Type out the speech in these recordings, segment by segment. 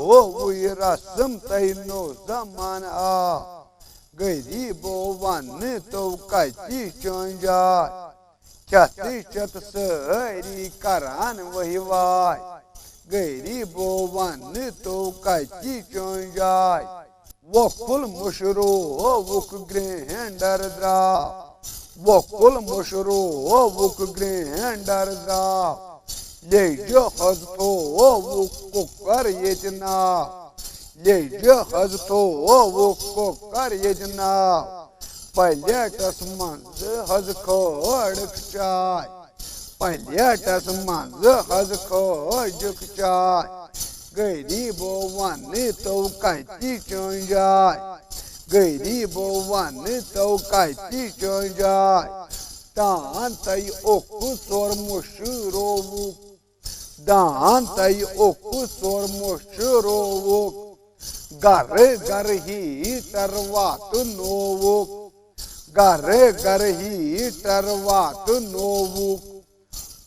वो रस्म तय नो जमान आ गरीबो वन तो कति चंजाय चत चत सारी करान वही वाय गरीबो वन तो कति चंजाय वकुल मुशरो वुक ग्रैंडर द्रा वकुल मुशरो वुक ग्रैंडर द्रा ये जो हजतो वो कुकर ये जना ये जो हजतो वो कुकर ये जना पहले मंज हज खोड़क चाय पहले मंज हज खोड़क चाय गरीबो वन तो कति चंजाय गरीबो वन तो कति चंजाय दान तय ओकु सोर मुशरो दान तय ओकु सोर मुशरो घर घर ही तरवात नोवो घर घर ही तरवात नोवो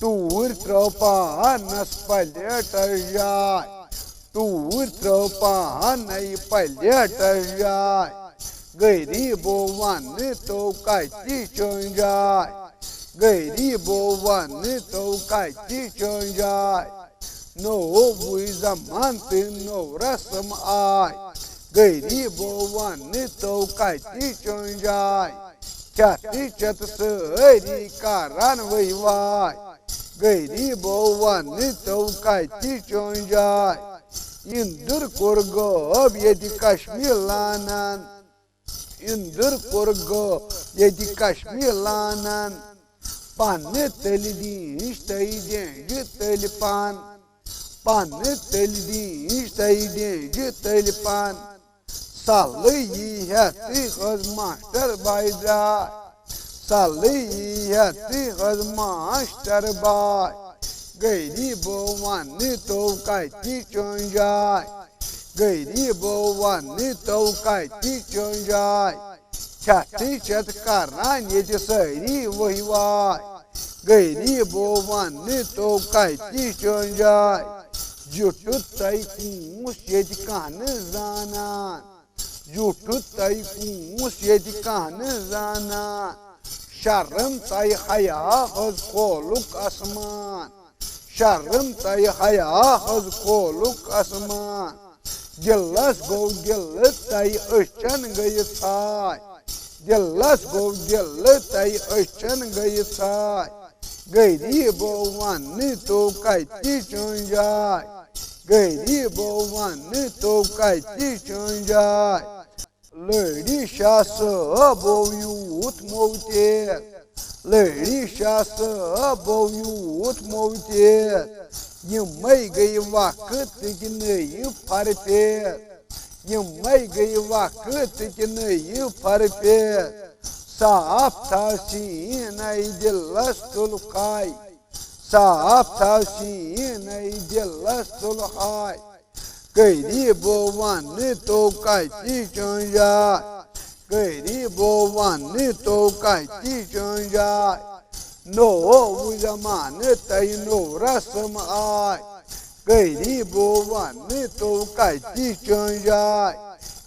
टूर त्रोपा नस पलट जाय टूर त्रोपा नई पलट जाय गरीबो वन तो कति चंजाय गरीबो वन तो कति चंजाय नो वही जमान नो रस्म आय गरीबो वन तो कति चंजाय चती चत सारी कारण वही वाय गरीबो वन तो कति चंजाय इंदुर कुर्गोब यदि कश्मीर लानन इंदुर कुर्गो यदि कश्मीर लानन पान तल दीश तय देंज तल पान पान तल दीश तय देंज तल पान साल यी हती हज मास्टर बाय द्राय साल यी हती हज मास्टर बाय गरीबो वन तो कति चंजाय गरीबो वन तो कति चंजाय छती चत करान ये सारी वही वाय गरीबो वन तो कति चंजाय जुटु तय कूस ये कान जानान जुटु तय कूस ये कान जानान शर्म तय हया हज खोलुक आसमान शर्म तय हया हज खोलुक आसमान गिलस गो गिल तय अचन गई थाय गिलस गो गिल तय अचन गई थाय गरीबो वन तो कति चंजाय गरीबो वन तो कति चंजाय लड़ी शास बो यूथ मोते लड़ी शास बो यूथ मोते ये मई गई वक्त कि नहीं फरते ये मई गई वक्त कि नहीं फरते साफ था सीन दिलस तुलखाई साफ था सीन दिलस तुलखाई गरीबो वन तो कति चंजाय गरीबो वन तो कति चंजाय नो जमान तय नो रस्म आय गरीबो वन तो कति चंजाय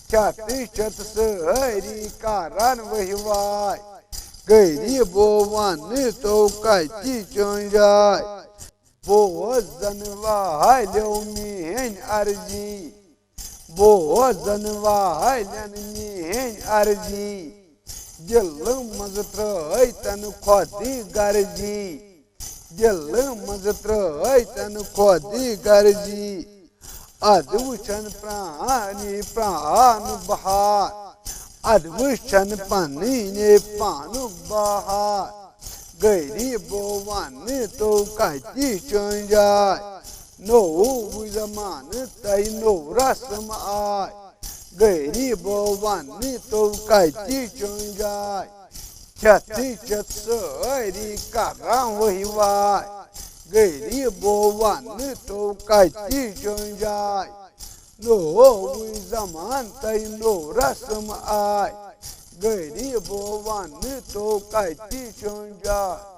छती चत सारी कारण वही वाय गरीबो वन तो कति चंजाय बोझन वालो मेन अर्जी बोझन वालन मेन अर्जी दिल मज त्रय तन खोदी गर्जी दिल मज त्रय तन खोदी गर्जी अद्वचन प्राणी प्राण बहार अद्वचन पानी ने पानु बहार गरीबो वन तो कति चंजाय नो जमान तय नो रस्म आय गरीबो वन तो कति चंजाय छती चत सारी करां वही वाय गरीबो वन तो कति चंजाय नो जमान तय नो रस्म आय गरीबो वन तो कति चंजाय